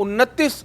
29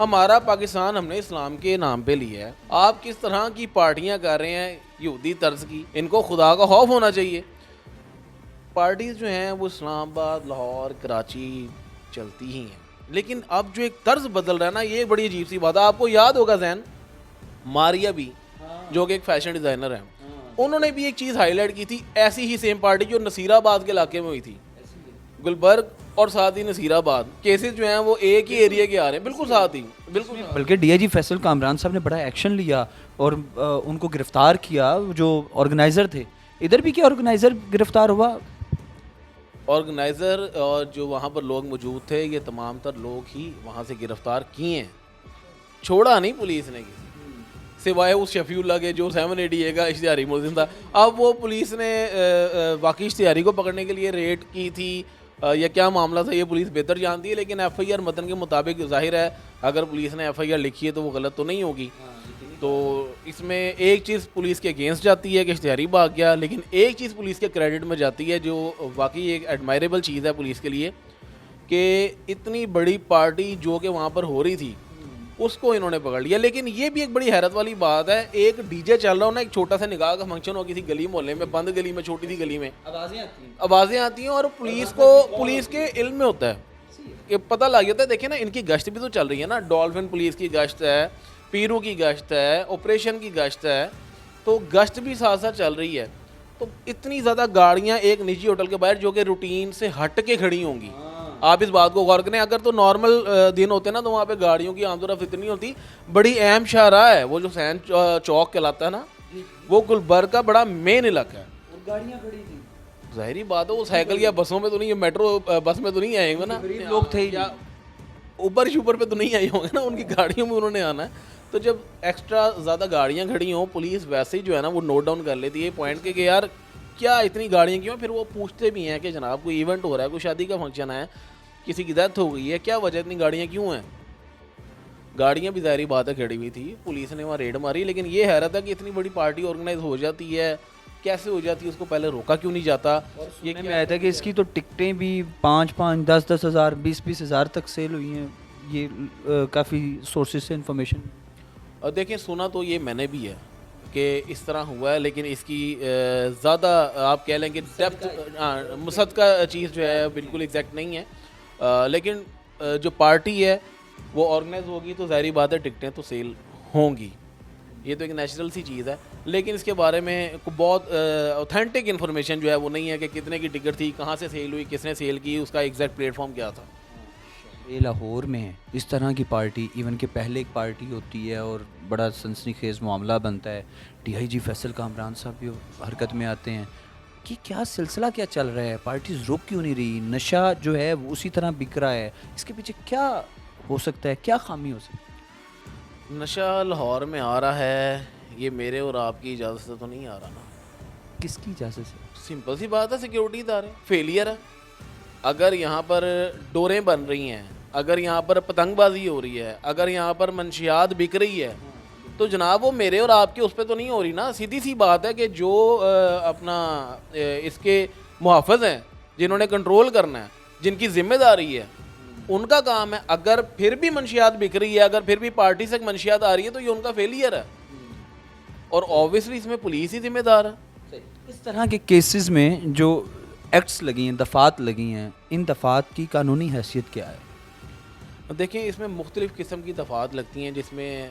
ہمارا پاکستان ہم نے اسلام کے نام پہ لیا ہے. آپ کس طرح کی پارٹیاں کر رہے ہیں یہودی طرز کی, ان کو خدا کا خوف ہونا چاہیے. پارٹیز جو ہیں وہ اسلام آباد, لاہور, کراچی چلتی ہی ہیں, لیکن اب جو ایک طرز بدل رہا ہے نا, یہ بڑی عجیب سی بات ہے. آپ کو یاد ہوگا زین ماریا بھی, جو کہ ایک فیشن ڈیزائنر ہیں, انہوں نے بھی ایک چیز ہائی لائٹ کی تھی, ایسی ہی سیم پارٹی جو نصیر آباد کے علاقے میں ہوئی تھی, گلبرگ اور ساتھ ہی نصیر آباد. کیسز جو ہیں وہ ایک ہی ایریا کے آ رہے ہیں, بالکل ساتھ ہی, بالکل. بلکہ ڈی آئی جی فیصل کامران صاحب نے بڑا ایکشن لیا اور ان کو گرفتار کیا, جو آرگنائزر تھے. ادھر بھی کیا آرگنائزر گرفتار ہوا؟ آرگنائزر اور جو وہاں پر لوگ موجود تھے, یہ تمام تر لوگ ہی وہاں سے گرفتار کیے ہیں, چھوڑا نہیں پولیس نے کسی, سوائے اس شفیع اللہ کے جو 780 کا اشتہاری ملزم تھا. اب وہ پولیس نے واقعی اشتہاری کو پکڑنے کے لیے ریڈ کی تھی یا کیا معاملہ تھا, یہ پولیس بہتر جانتی ہے. لیکن ایف آئی آر متن کے مطابق ظاہر ہے اگر پولیس نے ایف آئی آر لکھی ہے تو وہ غلط تو نہیں ہوگی. تو اس میں ایک چیز پولیس کے اگینسٹ جاتی ہے کہ اشتہاری بھاگ گیا, لیکن ایک چیز پولیس کے کریڈٹ میں جاتی ہے جو واقعی ایک ایڈمائریبل چیز ہے پولیس کے لیے, کہ اتنی بڑی پارٹی جو کہ وہاں پر ہو رہی تھی اس کو انہوں نے پکڑ لیا. لیکن یہ بھی ایک بڑی حیرت والی بات ہے, ایک ڈی جے چل رہا ہو نا, ایک چھوٹا سا نکاح کا فنکشن ہو کسی گلی محلے میں, بند گلی میں, چھوٹی سی گلی میں, آوازیں آتی ہیں اور پولیس کے علم میں ہوتا ہے کہ پتہ لگ جاتا ہے. دیکھیں نا, ان کی گشت بھی تو چل رہی ہے نا, ڈولفن پولیس کی گشت ہے, پیرو کی گشت ہے, آپریشن کی گشت ہے, تو گشت بھی ساتھ ساتھ چل رہی ہے. تو اتنی زیادہ گاڑیاں ایک نجی ہوٹل کے باہر جو کہ روٹین سے ہٹ کے کھڑی ہوں گی, آپ اس بات کو غور کریں. اگر تو نارمل دن ہوتے نا تو وہاں پہ گاڑیوں کی آمد و رفت اتنی ہوتی. بڑی اہم شاہراہ ہے وہ جو حسین چوک کہلاتا ہے نا, وہ گلبرگ کا بڑا مین علاقہ ہے. گاڑیاں کھڑی تھی, ظاہری بات ہے وہ سائیکل یا بسوں میں تو نہیں, میٹرو بس میں تو نہیں آئیں گے نا, لوگ تھے یا اوبر شوبر پہ تو نہیں آئے ہوں گے نا, ان کی گاڑیوں میں انہوں نے آنا ہے. تو جب ایکسٹرا زیادہ گاڑیاں کھڑی ہوں, پولیس ویسے ہی جو ہے نا وہ نوٹ ڈاؤن کر لیتی ہے پوائنٹ کہ یار کیا اتنی گاڑیاں کیوں. پھر وہ پوچھتے بھی ہیں کہ جناب کوئی ایونٹ ہو رہا ہے, کوئی شادی کا فنکشن ہے, کسی کی ڈیتھ ہو گئی ہے, کیا وجہ اتنی گاڑیاں کیوں ہیں. گاڑیاں بھی ظاہری بات ہے کھڑی ہوئی تھی, پولیس نے وہاں ریڈ ماری. لیکن یہ حیرت ہے کہ اتنی بڑی پارٹی آرگنائز ہو جاتی ہے, کیسے ہو جاتی ہے, اس کو پہلے روکا کیوں نہیں جاتا. یہ میں آیا تھا کہ اس کی تو ٹکٹیں بھی 5,000, 10,000, 20,000 تک سیل ہوئی ہیں. یہ کافی سورسز سے انفارمیشن. دیکھیں سنا تو یہ میں نے بھی ہے کہ اس طرح ہوا ہے, لیکن اس کی زیادہ آپ کہہ لیں کہ ڈیپتھ مصدقہ چیز جو ہے بالکل ایگزیکٹ نہیں ہے. لیکن جو پارٹی ہے وہ آرگنائز ہوگی تو ظاہری بات ہے ٹکٹیں تو سیل ہوں گی, یہ تو ایک نیچرل سی چیز ہے. لیکن اس کے بارے میں بہت اوتھینٹک انفارمیشن جو ہے وہ نہیں ہے کہ کتنے کی ٹکٹ تھی, کہاں سے سیل ہوئی, کس نے سیل کی, اس کا ایگزیکٹ پلیٹ فارم کیا تھا. یہ لاہور میں اس طرح کی پارٹی, ایون کہ پہلے ایک پارٹی ہوتی ہے اور بڑا سنسنی خیز معاملہ بنتا ہے, ڈی آئی جی فیصل کامران صاحب بھی حرکت میں آتے ہیں, کہ کیا سلسلہ کیا چل رہا ہے, پارٹیز رک کیوں نہیں رہی, نشہ جو ہے وہ اسی طرح بک رہا ہے, اس کے پیچھے کیا ہو سکتا ہے, کیا خامی ہو سکتی ہے. نشہ لاہور میں آ رہا ہے, یہ میرے اور آپ کی اجازت سے تو نہیں آ رہا نا. کس کی اجازت سے؟ سمپل سی بات ہے, سیکیورٹی ادارے فیلئر ہے. اگر یہاں پر ڈوریں بن رہی ہیں, اگر یہاں پر پتنگ بازی ہو رہی ہے, اگر یہاں پر منشیات بک رہی ہے, تو جناب وہ میرے اور آپ کے اس پہ تو نہیں ہو رہی نا. سیدھی سی بات ہے کہ جو اپنا اس کے محافظ ہیں, جنہوں نے کنٹرول کرنا ہے, جن کی ذمہ داری ہے, ان کا کام ہے. اگر پھر بھی منشیات بک رہی ہے, اگر پھر بھی پارٹی سے منشیات آ رہی ہے, تو یہ ان کا فیلئر ہے, اور اوبویسلی اس میں پولیس ہی ذمہ دار ہے. اس طرح کے کیسز میں جو ایکٹس لگی ہیں, دفعات لگی ہیں, ان دفعات کی قانونی حیثیت کیا ہے؟ دیکھیں اس میں مختلف قسم کی دفعات لگتی ہیں, جس میں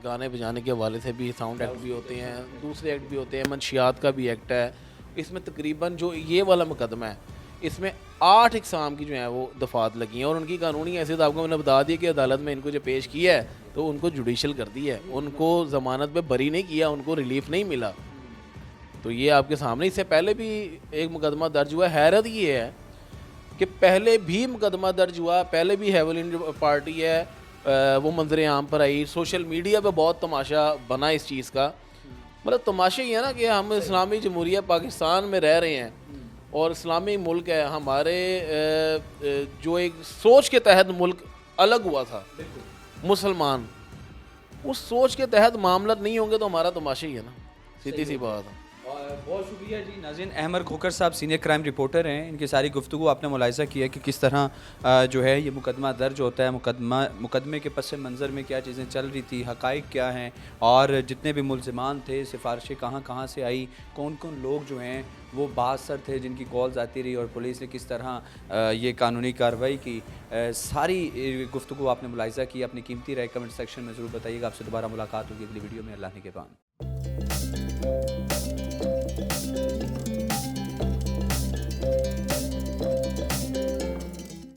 گانے بجانے کے حوالے سے بھی ساؤنڈ ایکٹ بھی ہوتے ہیں, دوسرے ایکٹ بھی ہوتے ہیں, منشیات کا بھی ایکٹ ہے. اس میں تقریباً جو یہ والا مقدمہ ہے, اس میں 8 اقسام کی جو ہیں وہ دفعات لگی ہیں, اور ان کی قانونی حیثیت آپ کو میں نے بتا دی کہ عدالت میں ان کو جو پیش کیا ہے تو ان کو جوڈیشل کر دی ہے, ان کو ضمانت پہ بری نہیں کیا, ان کو ریلیف نہیں ملا. تو یہ آپ کے سامنے. اس سے پہلے بھی ایک مقدمہ درج ہوا ہے. حیرت یہ ہے کہ پہلے بھی مقدمہ درج ہوا, پہلے بھی ہیولین جو پارٹی ہے وہ منظر عام پر آئی, سوشل میڈیا پہ بہت تماشا بنا اس چیز کا. مطلب تماشا یہ ہے نا کہ ہم اسلامی جمہوریہ پاکستان میں رہ رہے ہیں اور اسلامی ملک ہے, ہمارے جو ایک سوچ کے تحت ملک الگ ہوا تھا مسلمان, اس سوچ کے تحت معاملات نہیں ہوں گے تو ہمارا تماشا ہی ہے نا, سیدھی سی بات ہے. بہت شکریہ جی ناظرین. احمد کھوکر صاحب سینئر کرائم رپورٹر ہیں. ان کی ساری گفتگو آپ نے ملاحظہ کیا کہ کس طرح جو ہے یہ مقدمہ درج ہوتا ہے, مقدمے کے پس منظر میں کیا چیزیں چل رہی تھی, حقائق کیا ہیں, اور جتنے بھی ملزمان تھے سفارشیں کہاں کہاں سے آئی, کون کون لوگ جو ہیں وہ بااثر تھے جن کی کالز آتی رہی, اور پولیس نے کس طرح یہ قانونی کارروائی کی. ساری گفتگو آپ نے ملاحظہ کی. اپنی قیمتی رائے کمنٹ سیکشن میں ضرور بتائیے گا. آپ سے دوبارہ ملاقات ہوگی اگلی ویڈیو میں. اللہ نے کے بعد.